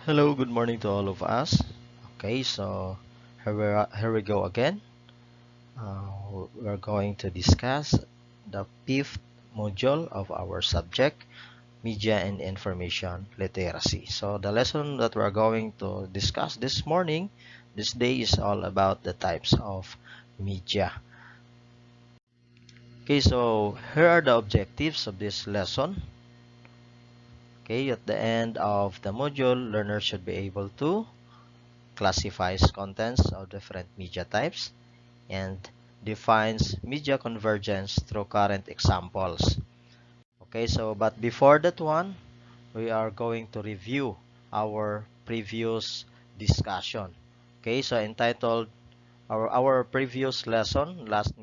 Hello, good morning to all of us. Okay, so here we go again. We're going to discuss the fifth module of our subject, Media and Information Literacy. So the lesson that we're going to discuss this day is all about the types of media. Okay, so here are the objectives of this lesson. Okay, at the end of the module, learners should be able to classifies contents of different media types, and defines media convergence through current examples. Okay, so but before that one, we are going to review our previous discussion. Okay, so entitled our previous lesson, last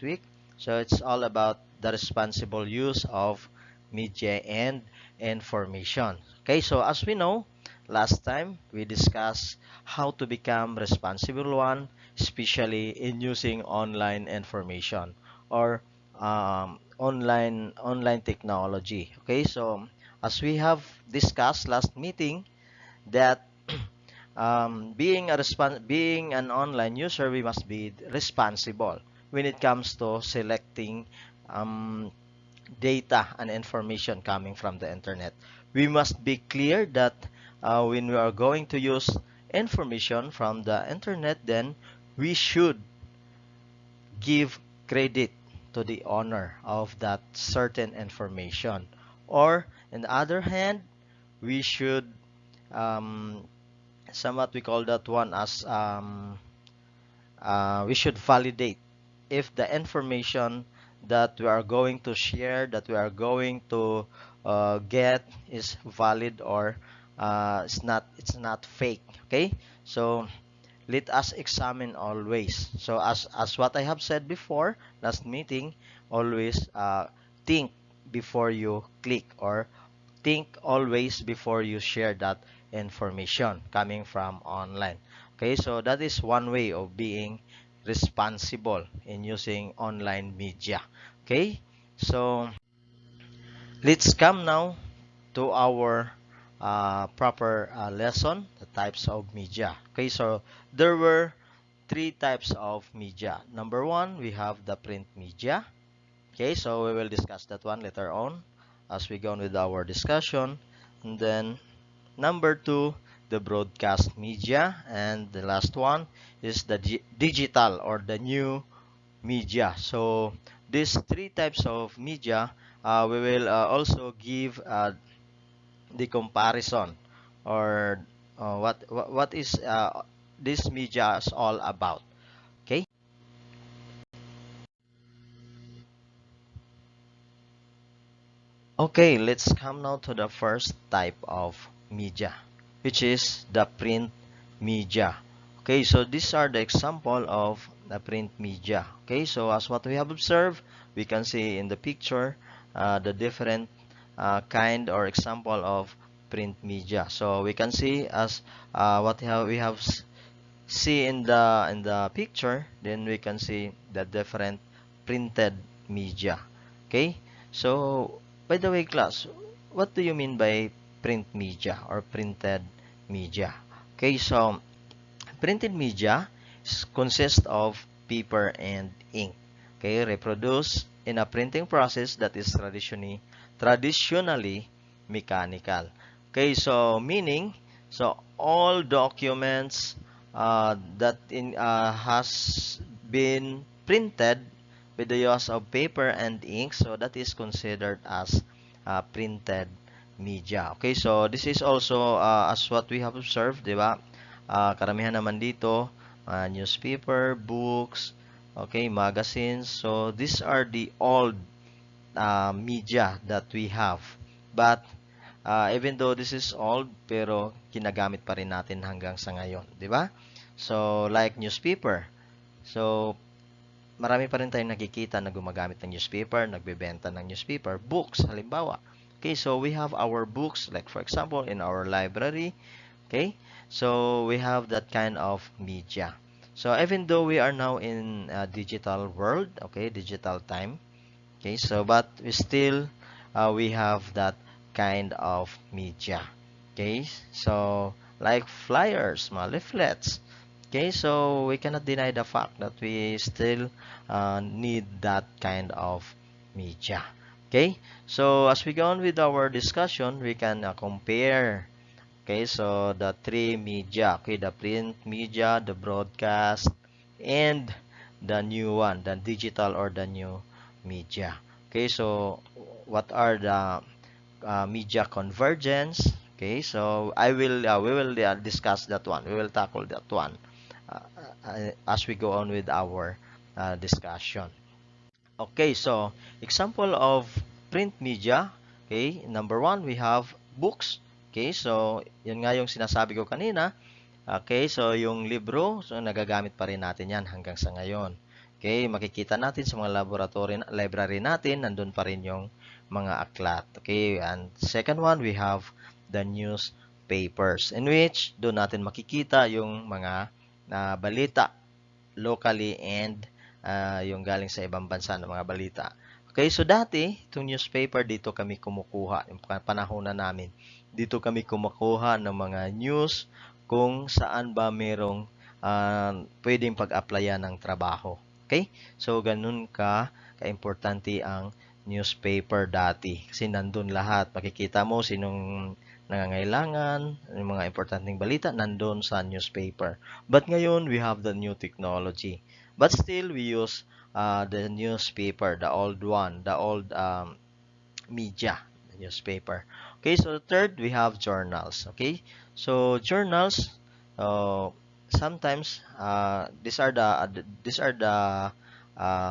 week. So it's all about the responsible use of media and information. Okay, so as we know, last time we discussed how to become responsible one, especially in using online information or online technology. Okay, so as we have discussed last meeting that being an online user, we must be responsible when it comes to selecting um, data and information coming from the internet. We must be clear that when we are going to use information from the internet, then we should give credit to the owner of that certain information. Or, on the other hand, we should um, somewhat we call that one as we should validate if the information that we are going to share, that we are going to get is valid or it's not fake. Okay, so let us examine always. So as what I have said before last meeting, always think before you click, or think always before you share that information coming from online. Okay, so that is one way of being responsible in using online media. Okay, so let's come now to our proper lesson, the types of media. Okay, so there were three types of media. Number one, we have the print media. Okay, so we will discuss that one later on as we go on with our discussion. And then number two, the broadcast media. And the last one is the digital or the new media. So these three types of media, we will also give the comparison, or what is this media is all about. Okay. Okay, let's come now to the first type of media, which is the print media. Okay, so these are the example of the print media. Okay, so as what we have observed, we can see in the picture the different kind or example of print media. So we can see as what we have see in the picture, then we can see the different printed media. Okay, so by the way, class, what do you mean by print media or printed media? Okay, so printed media consists of paper and ink. Okay, reproduced in a printing process that is traditionally mechanical. Okay, so meaning, so all documents that has been printed with the use of paper and ink, so that is considered as printed media. Okay, so this is also as what we have observed, di ba? Karamihan naman dito, newspaper, books, okay, magazines. So these are the old media that we have. But even though this is old, pero ginagamit pa rin natin hanggang sa ngayon, di ba? So like newspaper. So marami pa rin tayong nakikita na gumagamit ng newspaper, nagbebenta ng newspaper, books halimbawa. Okay, so we have our books, like for example in our library. Okay, so we have that kind of media. So even though we are now in a digital world, okay, digital time, okay, so but we still we have that kind of media. Okay, so like flyers, mga leaflets. Okay, so we cannot deny the fact that we still need that kind of media. Okay, so as we go on with our discussion, we can compare. Okay, so the three media. Okay, the print media, the broadcast, and the new one, the digital or the new media. Okay, so what are the media convergence? Okay, so we will discuss that one. We will tackle that one as we go on with our discussion. Okay, so example of print media. Okay, number one, we have books. Okay, so yun nga yung sinasabi ko kanina. Okay, so yung libro, so nagagamit pa rin natin yan hanggang sa ngayon. Okay, makikita natin sa mga library natin, nandun pa rin yung mga aklat. Okay, and second one, we have the newspapers in which doon natin makikita yung mga balita locally and yung galing sa ibang bansa ng mga balita. Okay, so dati, itong newspaper, dito kami kumukuha, yung panahon na namin, dito kami kumukuha ng mga news kung saan ba merong pwedeng pag-applyan ng trabaho. Okay? So, ganun ka-importante ang newspaper dati. Kasi nandun lahat. Makikita mo sinong nangangailangan, yung mga importanteng balita, nandun sa newspaper. But ngayon, we have the new technology. But still, we use the newspaper, the old one, the old media, the newspaper. Okay, so third, we have journals. Okay, so journals, uh, sometimes these are the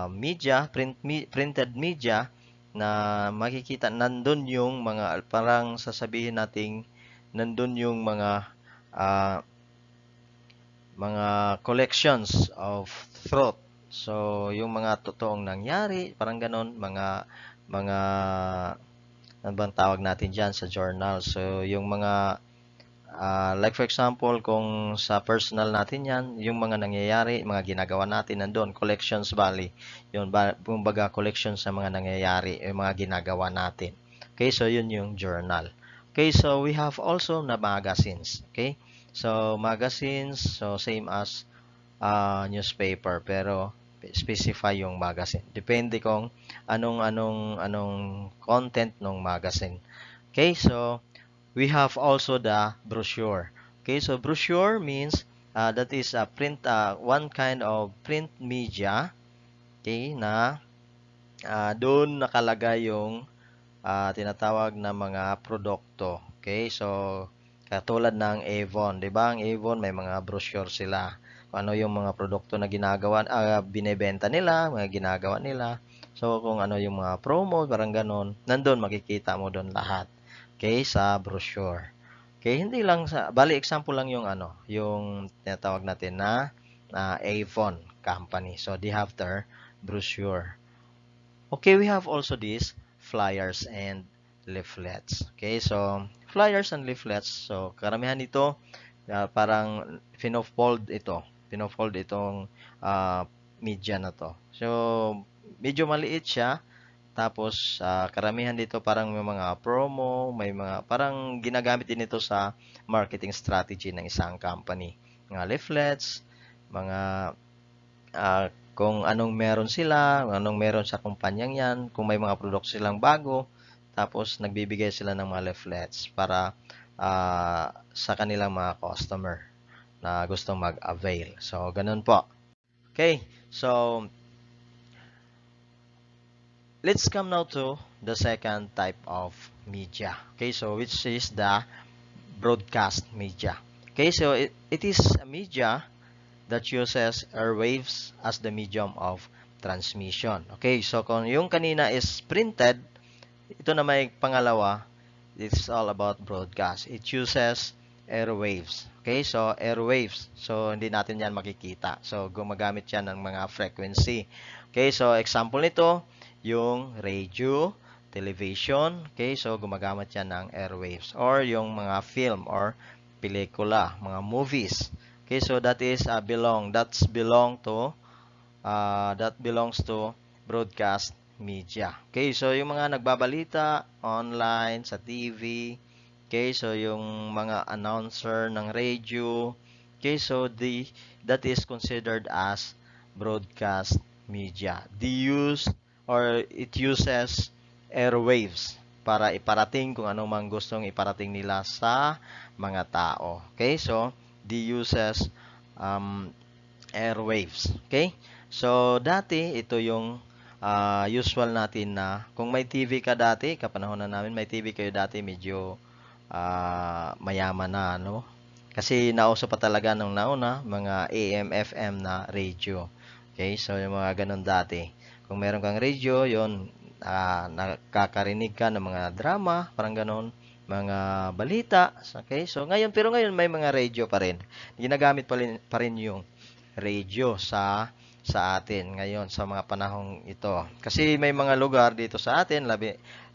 media, printed media na makikita nandun yung mga parang sasabihin nating nandun yung uh, mga collections of truth. So, yung mga totoong nangyari, parang ganon, mga ano bang tawag natin diyan sa journal. So, yung mga like for example, kung sa personal natin yan, yung mga nangyayari, mga ginagawa natin nandun, collections bali. Yun, kumbaga collections sa mga nangyayari, yung mga ginagawa natin. Okay, so yun yung journal. Okay, so we have also na magazines. Okay, so magazines, so same as newspaper, pero specify yung magazine. Depende kung anong content ng magazine. Okay, so we have also the brochure. Okay, so brochure means that is a one kind of print media. Okay, na doon nakalagay yung tinatawag na mga produkto. Okay, so katulad ng Avon, 'di ba? Ang Avon may mga brochure sila. Kung ano yung mga produkto na binebenta nila, mga ginagawa nila. So kung ano yung mga promo, parang ganun, nandun makikita mo doon lahat. Okay, sa brochure. Okay, hindi lang bali example lang yung yung tinatawag natin na Avon company. So they have their brochure. Okay, we have also these flyers and leaflets. Okay, so flyers and leaflets. So karamihan nito parang pinofold ito. Pinofold itong media na to. So medyo maliit siya. Tapos karamihan dito parang may mga promo, may mga parang ginagamit din ito sa marketing strategy ng isang company. Mga leaflets, mga kung anong meron sila, anong meron sa kumpanyang yan, kung may mga produkto silang bago, tapos nagbibigay sila ng mga leaflets para sa kanilang mga customer na gustong mag-avail. So, ganun po. Okay, so let's come now to the second type of media. Okay, so which is the broadcast media. Okay, so it is a media that uses airwaves as the medium of transmission. Okay, so kung yung kanina is printed, ito na may pangalawa, it's all about broadcast. It uses airwaves. Okay, so airwaves. So hindi natin yan makikita. So gumagamit yan ng mga frequency. Okay, so example nito, yung radio, television. Okay, so gumagamit yan ng airwaves. Or yung mga film or pelikula, mga movies. Okay, so that is that belongs to broadcast media. Okay, so yung mga nagbabalita online sa TV, Okay, so yung mga announcer ng radio. Okay, so that is considered as broadcast media. It uses airwaves para iparating kung ano mang gustong iparating nila sa mga tao. Okay, so uses um, airwaves. Okay? So, dati, ito yung usual natin na kung may TV ka dati, kapanahon na namin, may TV kayo dati, medyo mayaman na, no? Kasi nauso pa talaga nung nauna, mga AM, FM na radio. Okay? So, yung mga ganun dati. Kung meron kang radio, yon nakakarinig ka ng mga drama, parang ganun, mga balita. Okay? So, pero ngayon may mga radio pa rin. Ginagamit pa rin yung radio sa atin ngayon sa mga panahong ito. Kasi may mga lugar dito sa atin,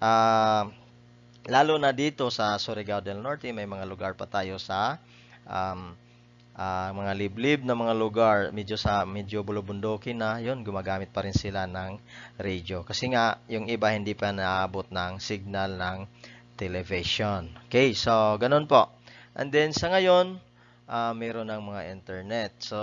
ah, lalo na dito sa Surigao del Norte, may mga lugar pa tayo sa um, mga liblib na mga lugar, medyo bulubundukin na, yon gumagamit pa rin sila ng radio. Kasi nga, yung iba hindi pa naabot ng signal ng television. Okay, so ganun po. And then sa ngayon, meron ng mga internet. So,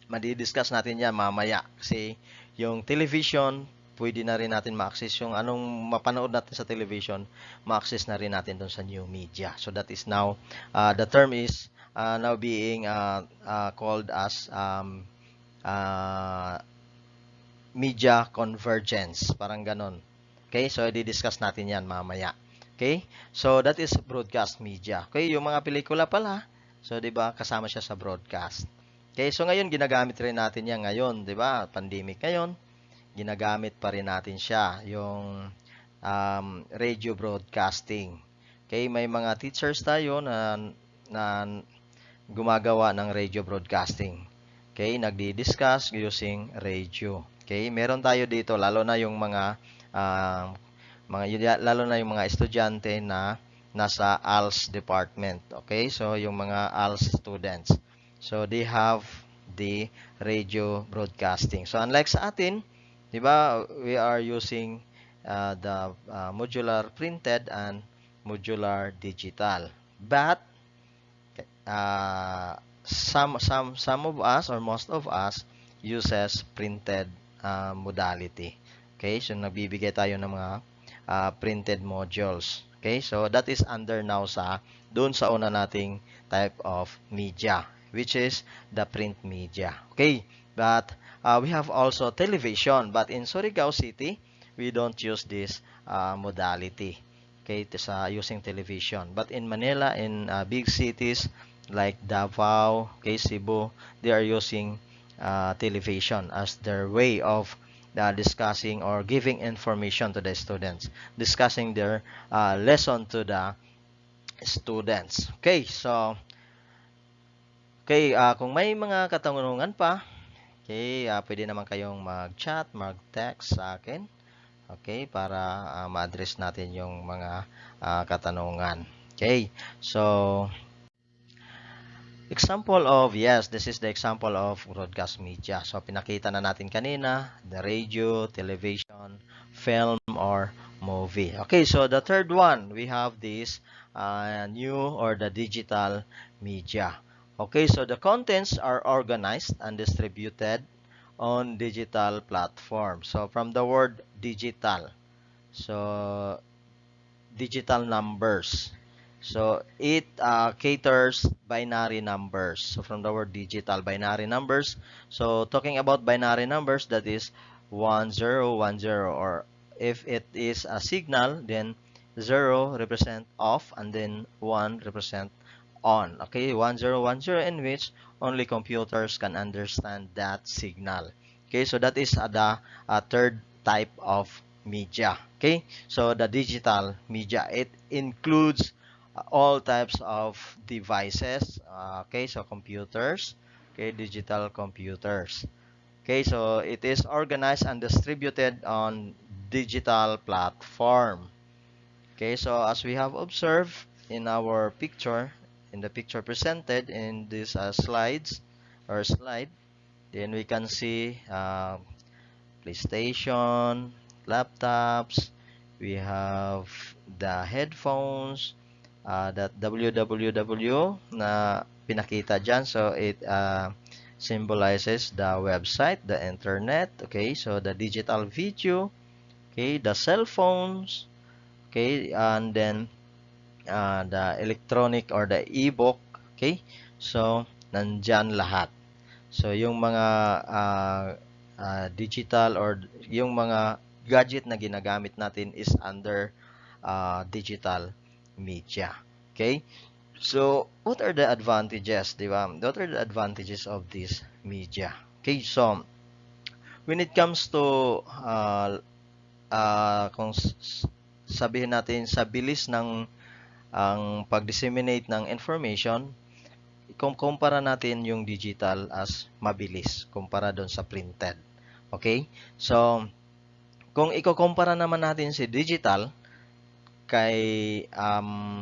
madi-discuss natin yan mamaya. Kasi yung television, pwede na rin natin ma-access yung anong mapanood natin sa television, ma-access na rin natin doon sa new media. So that is now, the term is now being called as media convergence. Parang ganon. Okay, so i-discuss natin yan mamaya. Okay, so that is broadcast media. Okay, yung mga pelikula pala, so 'di ba kasama siya sa broadcast. Okay, so ngayon ginagamit rin natin yan ngayon, 'di ba? Pandemic ngayon, ginagamit pa rin natin siya, yung radio broadcasting. Okay, may mga teachers tayo na gumagawa ng radio broadcasting. Okay, nagdi-discuss using radio. Okay, meron tayo dito lalo na yung lalo na yung mga estudyante na nasa ALS department. Okay, so yung mga ALS students. So they have the radio broadcasting. So unlike sa atin, 'di ba, we are using the modular printed and modular digital. But some of us or most of us uses printed modality. Okay, so nagbibigay tayo ng mga printed modules. Okay, so that is under now doon sa una nating type of media, which is the print media. Okay, but we have also television, but in Surigao City, we don't use this modality. Okay, using television. But in Manila, in big cities like Davao, okay, Cebu, they are using television as their way of discussing or giving information to the students, discussing their lesson to the students. Okay, so kung may mga katanungan pa, okay, pwede naman kayong mag-chat, mag-text sa akin. Okay, para ma-address natin yung mga katanungan. Okay, so this is the example of broadcast media. So, pinakita na natin kanina, the radio, television, film, or movie. Okay, so the third one, we have this new or the digital media. Okay, so the contents are organized and distributed on digital platforms. So, from the word digital, so digital numbers. So, it caters binary numbers. So, from the word digital, binary numbers. So, talking about binary numbers, that is 1010, or if it is a signal, then 0 represent off and then 1 represent on. Okay, 1010, in which only computers can understand that signal. Okay, so that is the third type of media. Okay, so the digital media, it includes all types of devices. Okay, so computers, okay, digital computers. Okay, so it is organized and distributed on digital platform. Okay, so as we have observed in our picture, in the picture presented in this slide, then we can see PlayStation, laptops, we have the headphones, that www na pinakita dyan. So, it symbolizes the website, the internet, okay? So, the digital video, okay? The cell phones, okay? And then, the electronic or the e-book, okay? So, nandyan lahat. So, yung mga digital or yung mga gadget na ginagamit natin is under digital media. Okay? So, what are the advantages, di ba? What are the advantages of this media? Okay, so, when it comes to, kung sabihin natin sa bilis ng ang pag-disseminate ng information, kumpara natin yung digital as mabilis kumpara doon sa printed. Okay? So, kung ikukumpara naman natin si digital kay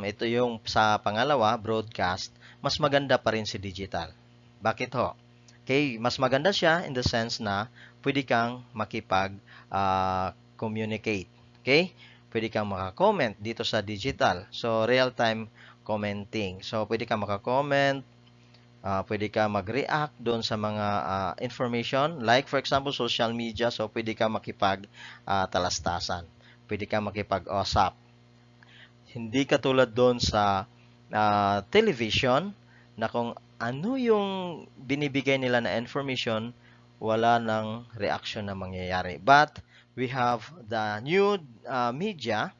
ito yung sa pangalawa, broadcast, mas maganda pa rin si digital. Bakit ho? Okay, mas maganda siya in the sense na pwede kang makipag communicate. Okay? Pwede kang maka-comment dito sa digital. So, real-time commenting. So, pwede kang maka-comment, pwede ka mag-react doon sa mga information. Like, for example, social media. So, pwede ka makipag-talastasan. Pwede ka makipag-usap. Hindi katulad doon sa television na kung ano yung binibigay nila na information, wala nang reaction na mangyayari. But, we have the new media.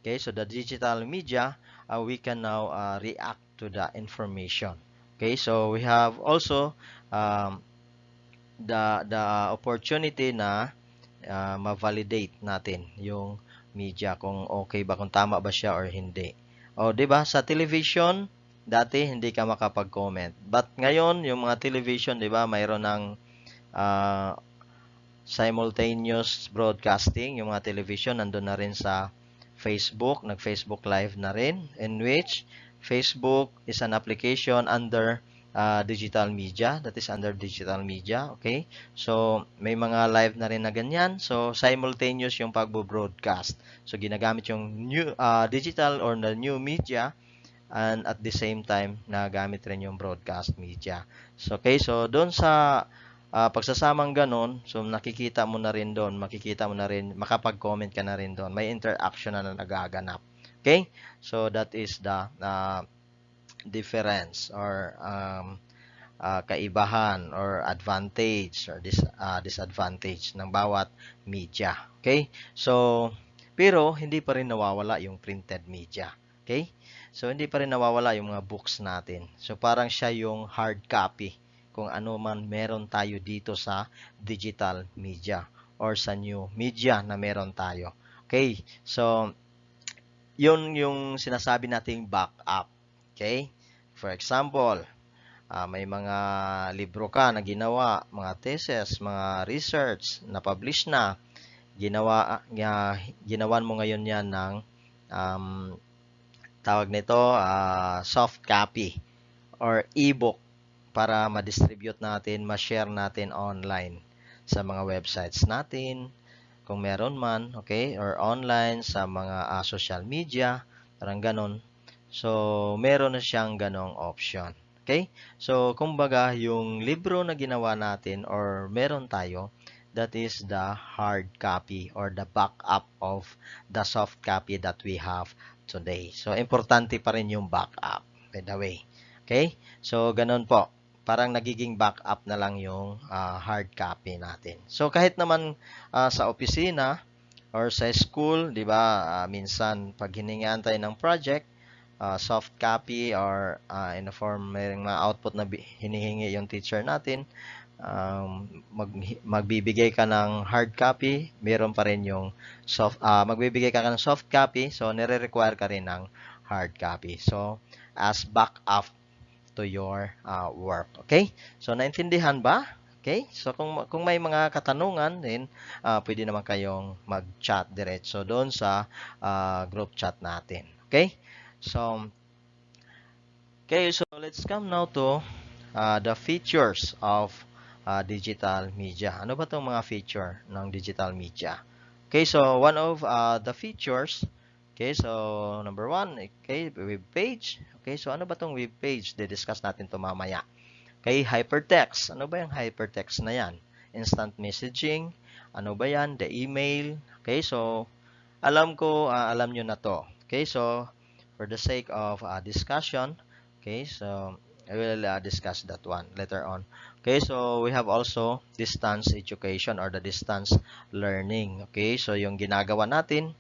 Okay, so the digital media, we can now react to the information. Okay, so we have also the opportunity na ma-validate natin yung media kung okay ba, kung tama ba siya or hindi. O, 'di ba? Sa television, dati hindi ka makapag-comment. But ngayon, yung mga television, 'di ba, mayroon ng simultaneous broadcasting, yung mga television nandun na rin sa Facebook, nag-Facebook Live na rin, in which Facebook is an application under digital media, that is under digital media, okay? So, may mga live na rin na ganyan. So, simultaneous yung pagbo-broadcast. So, ginagamit yung new digital or the new media and at the same time, nagamit rin yung broadcast media. So, okay, so doon sa pagsasamang ganon, so nakikita mo na rin doon, makikita mo na rin, makapag-comment ka na rin doon. May interaction na nagaganap. Okay? So, that is the difference or kaibahan or advantage or disadvantage ng bawat media. Okay? So, pero hindi pa rin nawawala yung printed media. Okay? So, hindi pa rin nawawala yung mga books natin. So, parang siya yung hard copy kung ano man meron tayo dito sa digital media or sa new media na meron tayo. Okay? So, yun yung sinasabi nating backup. Okay? For example, may mga libro ka na ginawa, mga thesis, mga research na publish na, ginawan mo ngayon yan ng tawag nito soft copy or ebook para ma-distribute natin, ma-share natin online sa mga websites natin, kung meron man, okay, or online sa mga social media, parang ganon. So, meron na siyang ganong option. Okay? So, kumbaga, yung libro na ginawa natin or meron tayo, that is the hard copy or the backup of the soft copy that we have today. So, importante pa rin yung backup, by the way. Okay? So, ganon po. Parang nagiging backup na lang yung hard copy natin. So, kahit naman sa opisina or sa school, di ba, minsan pag hiningaan tayo ng project, soft copy or in a form mayroong mga output na hinihingi yung teacher natin, magbibigay ka ng hard copy, meron pa rin yung magbibigay ka ng soft copy, so nire-require ka rin ng hard copy. So, as backup to your work. Okay? So, naintindihan ba? Okay? So, kung may mga katanungan din, pwede naman kayong mag-chat diretso doon sa group chat natin. Okay? So, let's come now to the features of digital media. Ano ba itong mga feature ng digital media? Okay, so one of the features Okay, so number one, okay, web page. Okay, so ano ba tong web page? Di-discuss natin to mamaya. Okay, hypertext. Ano ba yung hypertext na yan? Instant messaging. Ano ba yan? The email. Okay, so alam ko, alam nyo na to. Okay, so for the sake of discussion, okay, so I will discuss that one later on. Okay, so we have also distance education or the distance learning. Okay, so yung ginagawa natin,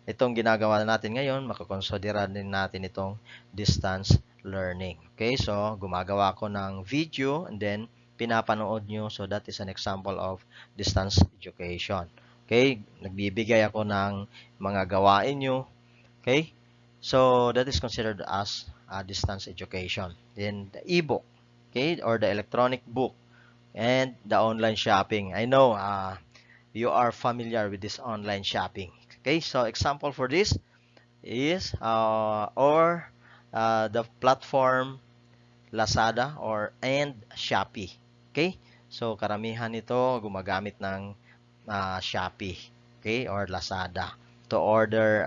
itong ginagawa natin ngayon, makakonsidera din natin itong distance learning. Okay, so gumagawa ako ng video and then pinapanood nyo. So that is an example of distance education. Okay, nagbibigay ako ng mga gawain nyo. Okay, so that is considered as distance education. Then the ebook, okay, or the electronic book and the online shopping. I know you are familiar with this online shopping. Okay, so example for this is the platform Lazada or and Shopee. Okay, so karamihan nito gumagamit ng Shopee, okay, or Lazada to order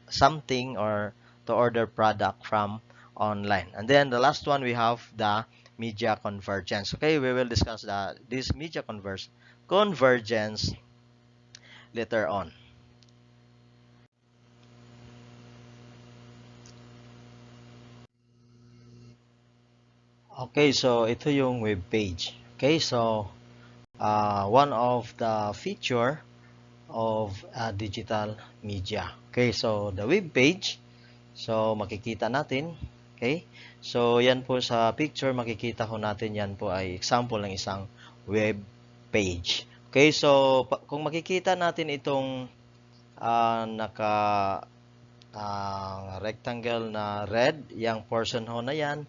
something or to order product from online. And then the last one we have the media convergence. Okay, we will discuss this media convergence later on. Okay, so ito yung web page. Okay, so one of the feature of digital media. Okay, so the web page, so makikita natin, okay? So yan po sa picture, makikita ko natin yan po ay example ng isang web page. Okay, so kung makikita natin itong naka rectangle na red, yung portion ho na yan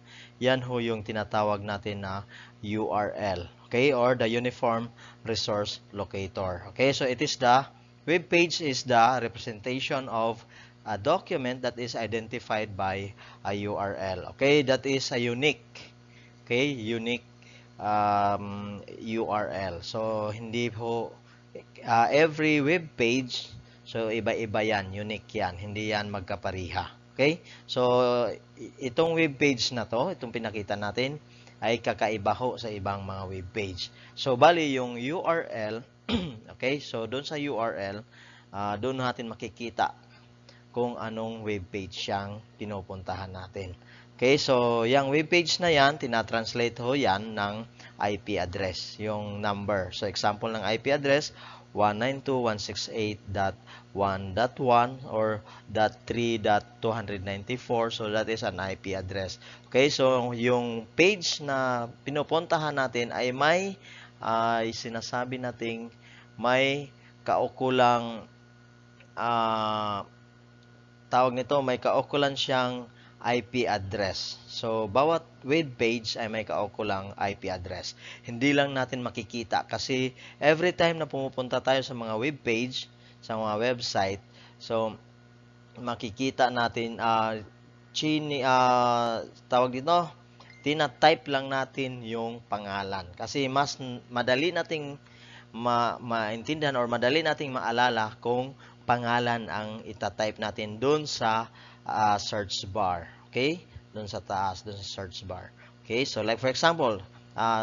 ho yung tinatawag natin na URL. Okay, or the Uniform Resource Locator. Okay, so it is the web page is the representation of a document that is identified by a URL. Okay, that is a unique, okay, unique URL. So hindi ho every web page, so iba-iba yan, unique yan, hindi yan magkapariha. Okay? So itong web page na to, itong pinakita natin ay kakaiba ho sa ibang mga web page. So bali yung URL, okay? So doon sa URL, doon natin makikita kung anong web page siyang pinupuntahan natin. Okay, so yung web page na yan, tinatranslate ho yan ng IP address, yung number. So example ng IP address, 192.168.1.1 or .3.294. So that is an IP address. Okay, so yung page na pinupuntahan natin ay may sinasabi nating may kaukulang tawag nito, may kaukulan siyang IP address. So, bawat web page ay may kaukulang IP address. Hindi lang natin makikita kasi every time na pumupunta tayo sa mga web page, sa mga website, so, makikita natin, tawag dito, tina-type lang natin yung pangalan. Kasi mas madali nating maintindihan or madali nating maalala kung pangalan ang itatype natin doon sa search bar. Okay? Doon sa taas, doon sa search bar. Okay? So, like for example,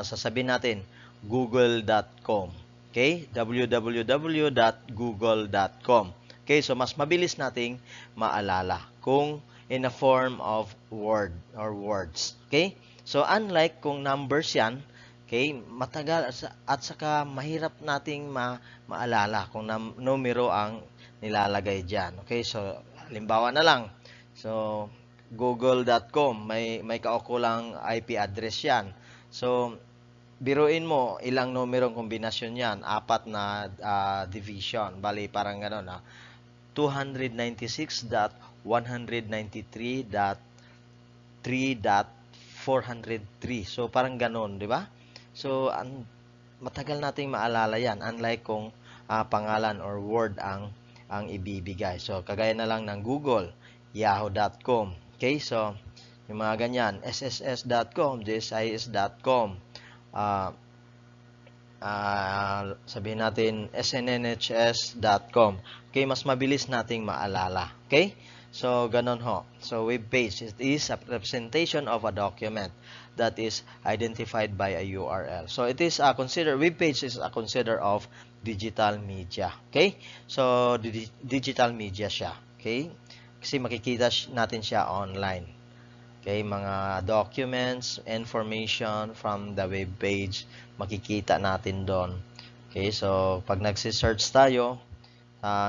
sasabihin natin, google.com. Okay? www.google.com. Okay? So, mas mabilis nating maalala kung in a form of word or words. Okay? So, unlike kung numbers yan, okay, matagal at saka mahirap nating maalala kung numero ang nilalagay diyan. Okay, so halimbawa na lang. So google.com may kaukulang IP address 'yan. So biruin mo ilang numerong kombinasyon 'yan, apat na division. Bali parang gano'n 296.193.3.403. So parang gano'n, di ba? So matagal nating maalala 'yan unlike kung pangalan or word ang ibibigay. So, kagaya na lang ng Google, yahoo.com. Okay, so, yung mga ganyan, sss.com, jsis.com, sabihin natin snhs.com. Okay, mas mabilis nating maalala. Okay? So, ganon ho. So, web page it is a representation of a document that is identified by a URL. So, it is consider web page is a consider of digital media. Okay? So, digital media siya. Okay? Kasi makikita natin siya online. Okay, mga documents, information from the web page, makikita natin doon. Okay, so pag nagsi-search tayo,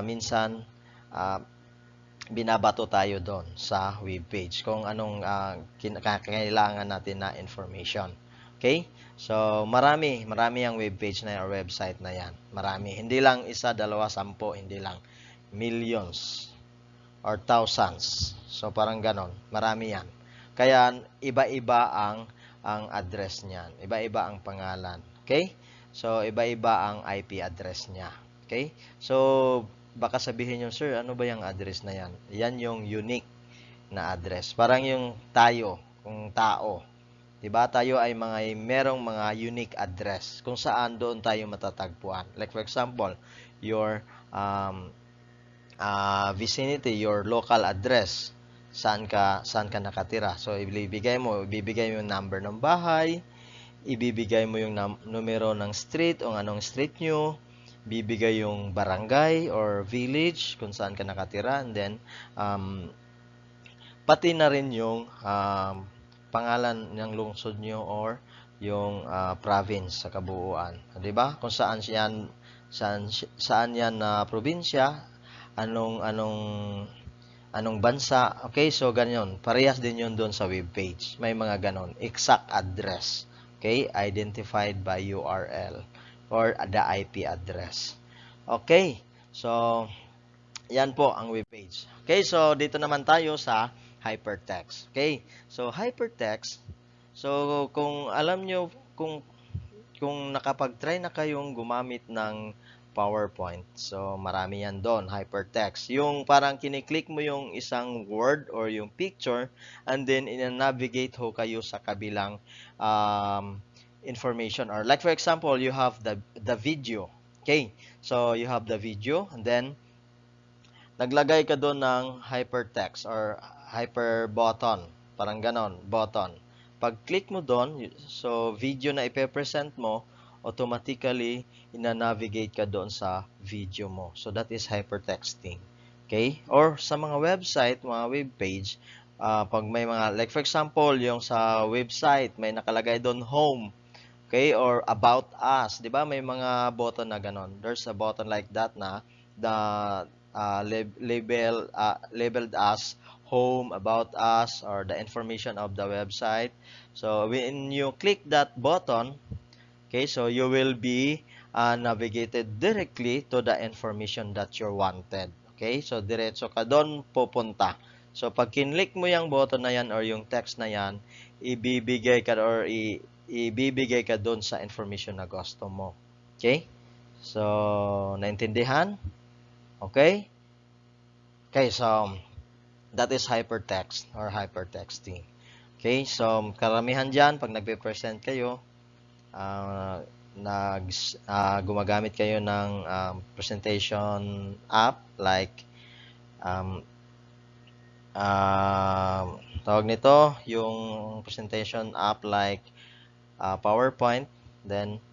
minsan binabato tayo doon sa web page kung anong kailangan natin na information. Okay? So, marami ang web page na yan or website na yan. Marami. Hindi lang isa, dalawa, 10, hindi lang. Millions or thousands. So, parang ganon. Marami yan. Kaya iba-iba ang address niyan. Iba-iba ang pangalan. Okay? So iba-iba ang IP address niya. Okay? So baka sabihin niyo, sir, ano ba yung address na yan? Yan yung unique na address. Parang yung tayo, kung tao. 'Di ba? Tayo ay merong mga unique address kung saan doon tayo matatagpuan. Like for example, your vicinity, your local address, saan ka nakatira. So ibibigay mo yung number ng bahay, ibibigay mo yung numero ng street o anong street nyo, bibigay yung barangay or village kung saan ka nakatira, and then pati na rin yung pangalan ng lungsod nyo or yung province sa kabuuan, 'di ba? Kung saan yan na probinsya, anong bansa. Okay, so ganyan. Parehas din yun doon sa web page. May mga ganon. Exact address. Okay, identified by URL or the IP address. Okay, so yan po ang web page. Okay, so dito naman tayo sa hypertext. Okay, so hypertext. So kung alam nyo, kung nakapag-try na kayong gumamit ng PowerPoint. So, marami yan doon, hypertext. Yung parang kiniklik mo yung isang word or yung picture and then ina-navigate ho kayo sa kabilang information. Or like for example, you have the video. Okay, so you have the video and then naglagay ka doon ng hypertext or hyper button. Parang ganon, button. Pag click mo doon, so video na ipe-present mo, automatically ina-navigate ka doon sa video mo. So that is hypertexting. Okay? Or sa mga website, mga web page, pag may mga, like for example, yung sa website, may nakalagay doon home. Okay? Or about us. Di ba? May mga button na ganon. There's a button like that na labeled as home, about us, or the information of the website. So when you click that button, okay, so you will be navigated directly to the information that you wanted. Okay, so diretso ka doon pupunta. So pag kinlik mo yung button na yan or yung text na yan, ibibigay ka doon sa information na gusto mo. Okay? So, naintindihan? Okay? Okay, so that is hypertext or hypertexting. Okay, so karamihan dyan, pag nagpe-present kayo, gumagamit kayo ng presentation app like tawag nito, yung presentation app like PowerPoint, then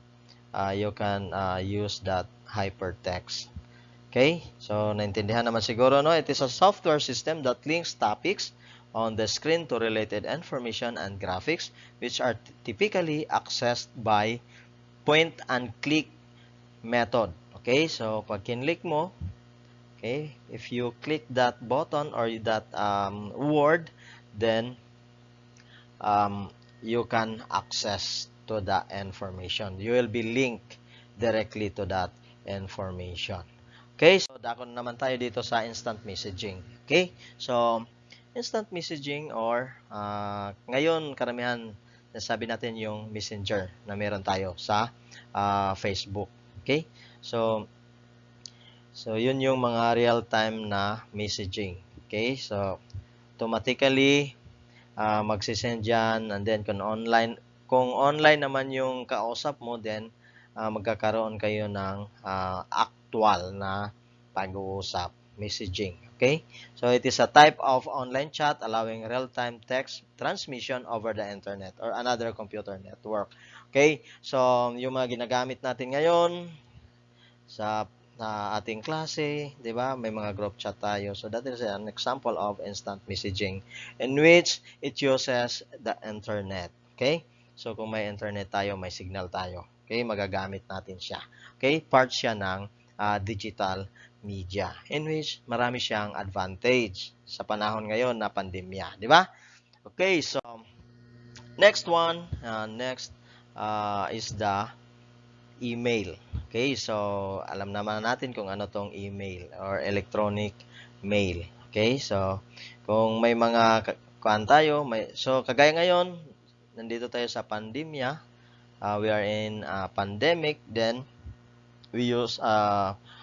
you can use that hypertext. Okay, so naintindihan naman siguro, no? It is a software system that links topics on the screen to related information and graphics which are typically accessed by point and click method. Okay, so pag kinlik mo, okay, if you click that button or that word, then you can access to the information. You will be linked directly to that information. Okay, so dako naman tayo dito sa instant messaging. Okay, so instant messaging or ngayon karamihan nasabi natin yung messenger na meron tayo sa Facebook. Okay, so yun yung mga real-time na messaging. Okay, so automatically magsisend dyan and then kung online naman yung kausap mo, then magkakaroon kayo ng actual na pag-uusap, messaging. Okay? So, it is a type of online chat allowing real-time text transmission over the internet or another computer network. Okay? So, yung mga ginagamit natin ngayon sa ating klase, 'di ba? May mga group chat tayo. So that is an example of instant messaging in which it uses the internet. Okay? So kung may internet tayo, may signal tayo. Okay? Magagamit natin siya. Okay? Part siya ng digital media in which marami siyang advantage sa panahon ngayon na pandemya, 'di ba? Okay, so next one, is the email. Okay, so alam naman natin kung ano tong email or electronic mail. Okay, so kung may mga kuan tayo, so kagaya ngayon, nandito tayo sa pandemya, we are in pandemic, then we use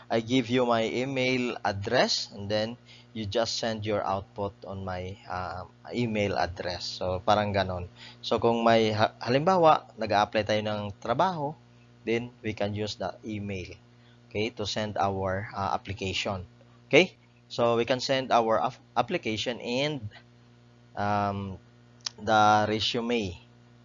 I give you my email address and then you just send your output on my email address. So parang ganon. So kung may halimbawa nag-a-apply tayo ng trabaho, then we can use the email, okay, to send our application. Okay? So we can send our application and the resume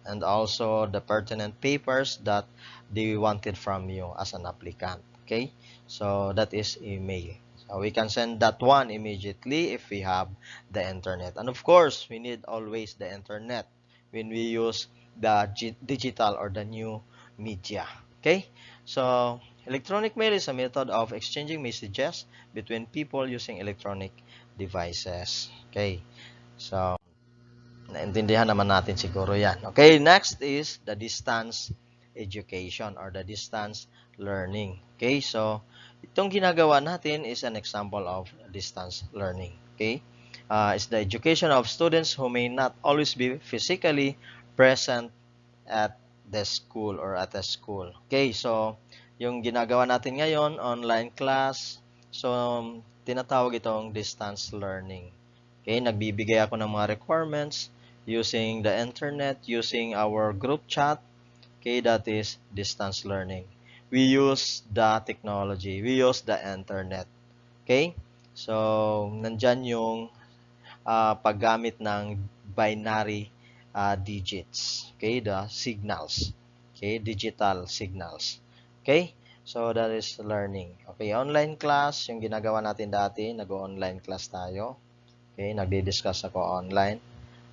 and also the pertinent papers that they wanted from you as an applicant. Okay, so that is email. So we can send that one immediately if we have the internet, and of course we need always the internet when we use the digital or the new media. Okay, so electronic mail is a method of exchanging messages between people using electronic devices. Okay, so naintindihan naman natin siguro yan. Okay, next is the distance education or the distance learning. Okay, so itong ginagawa natin is an example of distance learning. Okay, it's the education of students who may not always be physically present at the school or at a school. Okay, so yung ginagawa natin ngayon, online class, so tinatawag itong distance learning. Okay, nagbibigay ako ng mga requirements using the internet, using our group chat. Okay, that is distance learning. We use the technology. We use the internet. Okay? So, nandyan yung paggamit ng binary digits. Okay, the signals. Okay, digital signals. Okay? So, that is learning. Okay, online class, yung ginagawa natin dati, nag-online class tayo. Okay, nagdi-discuss ako online.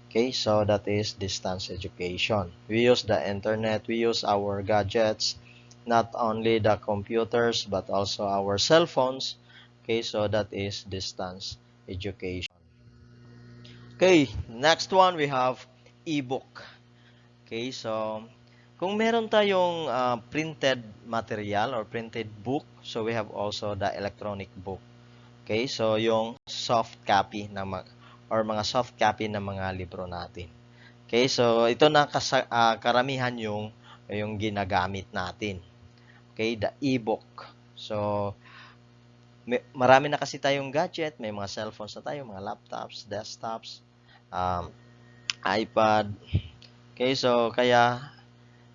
Okay, so that is distance education. We use the internet, we use our gadgets, not only the computers, but also our cell phones. Okay, so that is distance education. Okay, next one we have ebook. Okay, so kung meron tayong printed material or printed book, so we have also the electronic book. Okay, so yung soft copy ng mga soft copy ng mga libro natin. Okay, so ito na karamihan yung ginagamit natin. Okay, the e-book. So marami na kasi tayong gadget, may mga cellphones na tayo, mga laptops, desktops, iPad. Okay, so kaya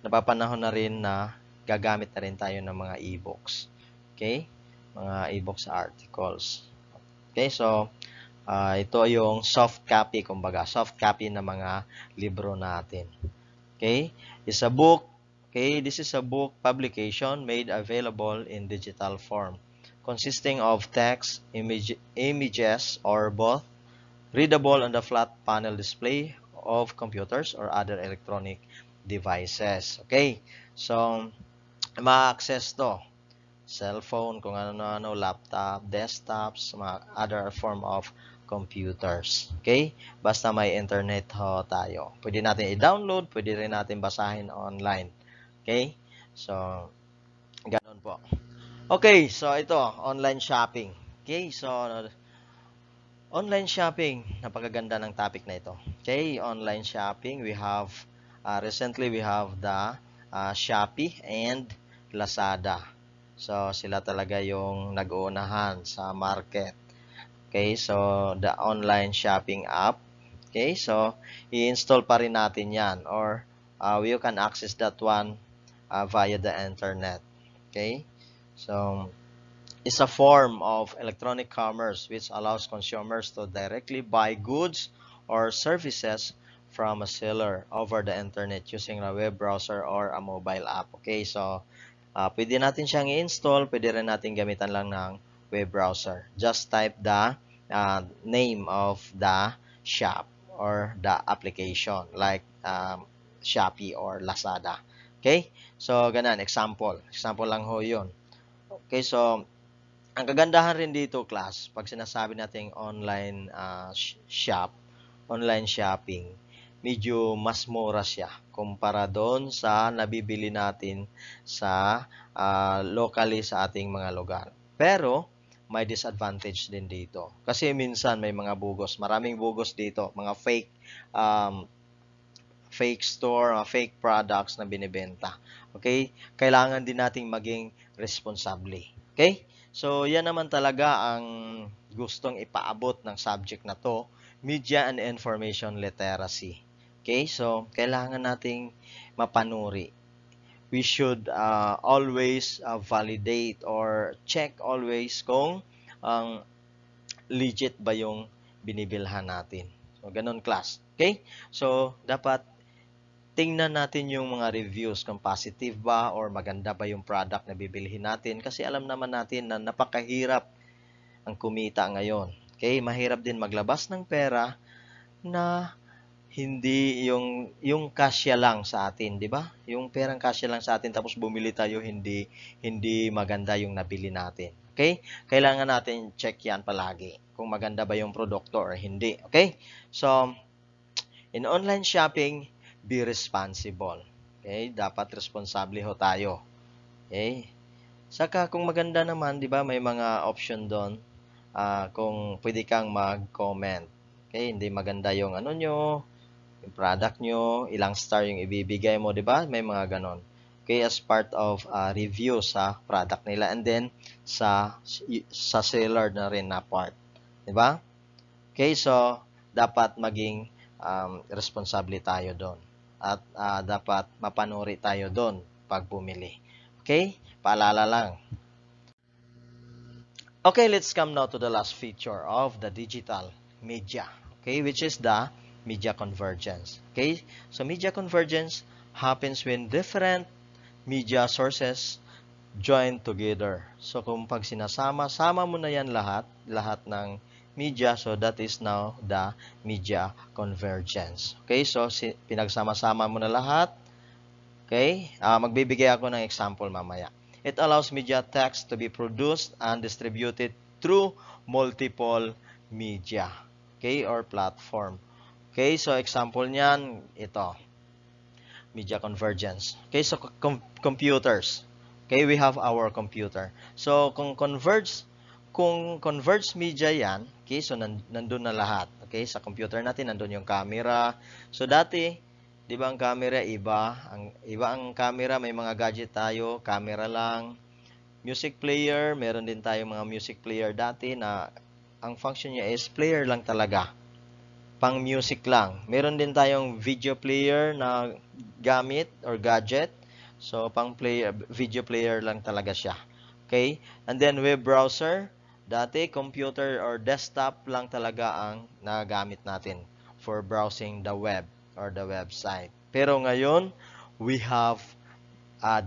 napapanahon na rin na gagamit na rin tayo ng mga e-books. Okay? Mga e-books articles. Okay, so ito yung soft copy, kumbaga, soft copy ng mga libro natin. Okay? It's a book. Okay, this is a book publication made available in digital form, consisting of text, images, or both, readable on the flat panel display of computers or other electronic devices. Okay? So, ma-access to cellphone, kung ano-ano, laptop, desktops, mga other form of computers. Okay? Basta may internet ho tayo. Pwede natin i-download, pwede rin natin basahin online. Okay? So, ganun po. Okay, so ito, online shopping. Okay, so online shopping, napakaganda ng topic na ito. Okay, online shopping, we have recently we have the Shopee and Lazada. So, sila talaga yung nag-uunahan sa market. Okay, so the online shopping app. Okay, so i-install pa rin natin yan or you can access that one via the internet. Okay, so it's a form of electronic commerce which allows consumers to directly buy goods or services from a seller over the internet using a web browser or a mobile app. Okay, so pwede natin siyang i-install, pwede rin natin gamitan lang ng web browser. Just type the name of the shop or the application like Shopee or Lazada. Okay? So, ganun. Example. Example lang ho yun. Okay, so, ang kagandahan rin dito, class, pag sinasabi nating online shop, online shopping, medyo mas mura siya kumpara doon sa nabibili natin sa locally sa ating mga lugar. Pero, may disadvantage din dito. Kasi minsan may mga bugos, maraming bugos dito, mga fake store, fake products na binibenta. Okay? Kailangan din nating maging responsable. Okay? So, yan naman talaga ang gustong ipaabot ng subject na to, Media and Information Literacy. Okay? So, kailangan nating mapanuri. We should always validate or check always kung legit ba yung binibilhan natin. So, ganun, class. Okay? So, dapat tingnan natin yung mga reviews kung positive ba or maganda ba yung product na bibilhin natin kasi alam naman natin na napakahirap ang kumita ngayon. Okay, mahirap din maglabas ng pera na hindi yung kasya lang sa atin, di ba? Yung perang kasya lang sa atin tapos bumili tayo hindi maganda yung nabili natin. Okay? Kailangan natin check yan palagi kung maganda ba yung produkto or hindi. Okay? So, in online shopping, be responsible. Okay? Dapat responsable ho tayo. Okay? Saka kung maganda naman, 'di ba, may mga option doon kung pwede kang mag-comment. Okay? Hindi maganda yung ano nyo, yung product nyo, ilang star yung ibibigay mo, 'di ba? May mga ganon. Okay, as part of review sa product nila and then sa seller na rin na part. 'Di ba? Okay, so dapat maging responsable tayo doon. At dapat mapanuri tayo doon pag bumili. Okay? Paalala lang. Okay, let's come now to the last feature of the digital media. Okay, which is the media convergence. Okay? So media convergence happens when different media sources join together. So kung pag sinasama-sama mo na yan lahat ng media, so that is now the media convergence. Okay, so pinagsama-sama mo na lahat. Okay, magbibigay ako ng example mamaya. It allows media text to be produced and distributed through multiple media. Okay, or platform. Okay, so example niyan, ito. Media convergence. Okay, so computers. Okay, we have our computer. So, kung converge media yan, okay, so nandun na lahat. Okay, sa computer natin, nandun yung camera. So, dati, di ba ang camera, iba ang camera, may mga gadget tayo, camera lang. Music player, meron din tayo mga music player dati na ang function niya is player lang talaga. Pang music lang. Meron din tayong video player na gamit or gadget. So, video player lang talaga siya. Okay? And then, web browser. Dati, computer or desktop lang talaga ang nagamit natin for browsing the web or the website. Pero ngayon, we have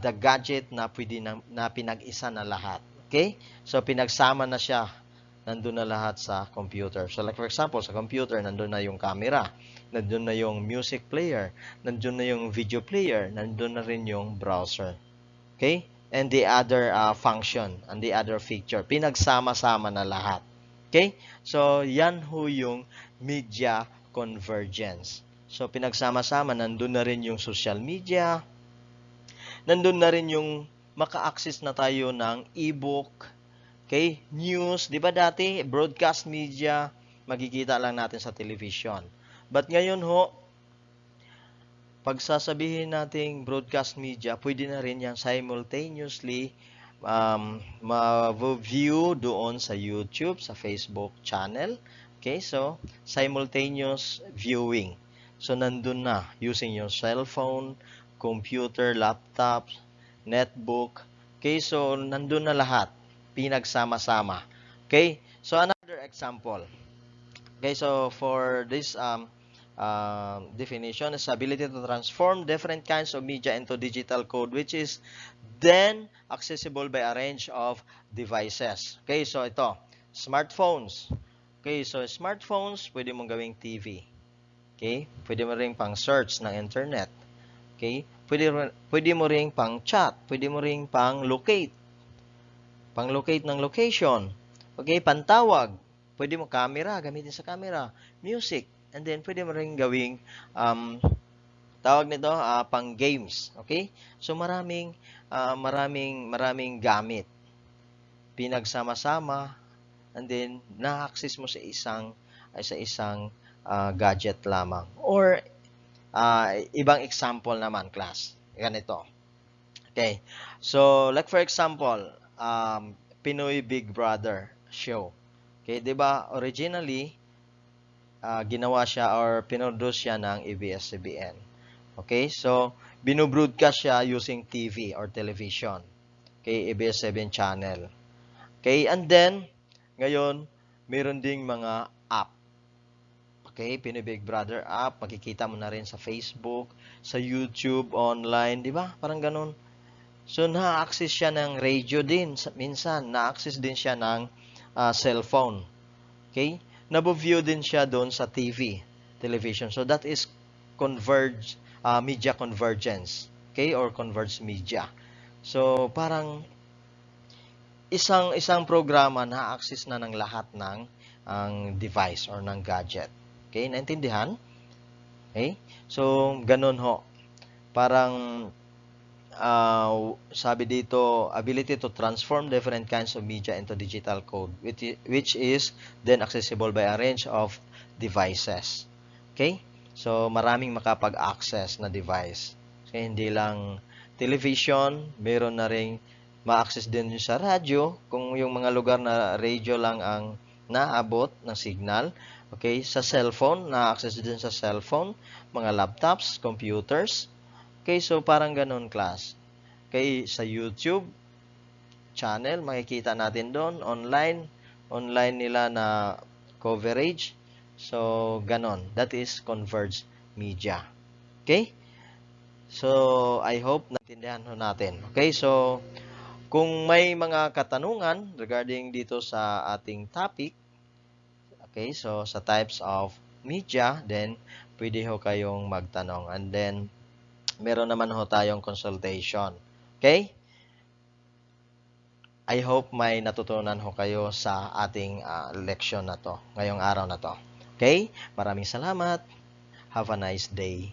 the gadget na pwede na pinag-isa na lahat. Okay? So, pinagsama na siya. Nandun na lahat sa computer. So, like for example, sa computer, nandun na yung camera, nandun na yung music player, nandun na yung video player, nandun na rin yung browser. Okay? And the other function, and the other feature. Pinagsama-sama na lahat. Okay? So, yan ho yung media convergence. So, pinagsama-sama, nandun na rin yung social media, nandun na rin yung maka-access na tayo ng e-book, okay, news, di ba dati, broadcast media, magkikita lang natin sa television. But ngayon ho, pag sasabihin nating broadcast media, pwede na rin yan simultaneously ma-view doon sa YouTube, sa Facebook channel. Okay, so simultaneous viewing. So nandun na using your cellphone, computer, laptop, netbook. Okay, so nandun na lahat, pinagsama-sama. Okay, so another example. Okay, so for this definition is ability to transform different kinds of media into digital code, which is then accessible by a range of devices. Okay, so ito, smartphones. Okay, so smartphones, pwede mong gawing TV. Okay, pwede mo ring pang search ng internet. Okay, pwede mo ring pang chat, pwede mo ring pang locate ng location. Okay, pantawag. Pwede mo camera, gamitin sa camera. Music. And then, pwede mo rin gawing, tawag nito, pang games. Okay? So, maraming gamit. Pinagsama-sama. And then, na-access mo sa isang gadget lamang. Or, ibang example naman, class. Ganito. Okay. So, like for example, Pinoy Big Brother show. Okay, 'di ba? Originally, ginawa siya or pinroduce siya ng ABS-CBN. Okay? So, binobroadcast siya using TV or television. Okay, ABS-CBN channel. Okay, and then ngayon, meron ding mga app. Okay, Pinoy Big Brother app, makikita mo na rin sa Facebook, sa YouTube, online, 'di ba? Parang ganun. So, na-access siya ng radio din. Minsan, na-access din siya ng cellphone. Okay? Nabo-view din siya doon sa television. So, that is media convergence. Okay? Or converged media. So, parang isang programa na-access na ng lahat ng ang device or ng gadget. Okay? Naintindihan? Okay? So, ganun ho. Parang sabi dito, ability to transform different kinds of media into digital code, which is then accessible by a range of devices. Okay? So, maraming makapag-access na device. So, hindi lang television, meron na ring ma-access din sa radyo, kung yung mga lugar na radio lang ang naabot ng signal. Okay? Sa cellphone, na-access din sa cellphone, mga laptops, computers. Okay, so parang ganun, class. Okay, sa YouTube channel, makikita natin doon, online nila na coverage. So, ganon. That is converged media. Okay? So, I hope naintindihan natin. Okay, so, kung may mga katanungan regarding dito sa ating topic, okay, so sa types of media, then pwede ho kayong magtanong. And then, meron naman ho tayong consultation. Okay? I hope may natutunan ho kayo sa ating leksyon na to, ngayong araw na to. Okay? Maraming salamat. Have a nice day.